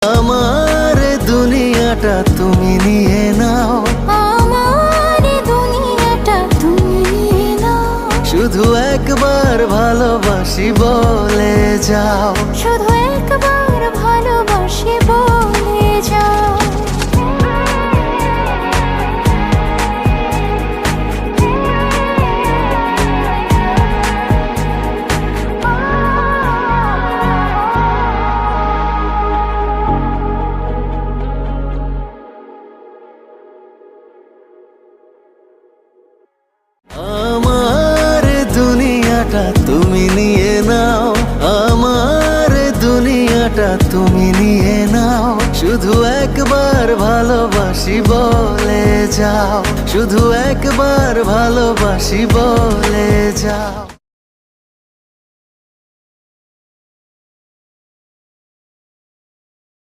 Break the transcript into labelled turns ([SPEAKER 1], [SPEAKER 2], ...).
[SPEAKER 1] আমার দুনিয়াটা তুমি নিয়ে নাও,
[SPEAKER 2] আমার দুনিয়াটা তুমি নিয়ে নাও।
[SPEAKER 1] শুধু একবার ভালোবাসি বলে যাও,
[SPEAKER 2] শুধু একবার ভালোবাসি বলে যাও।
[SPEAKER 1] আমার দুনিয়াটা তুমি নিয়ে নাও, আমার দুনিয়াটা তুমি নিয়ে নাও, শুধু একবার ভালোবাসি বলে যাও, শুধু একবার ভালোবাসি বলে যাও।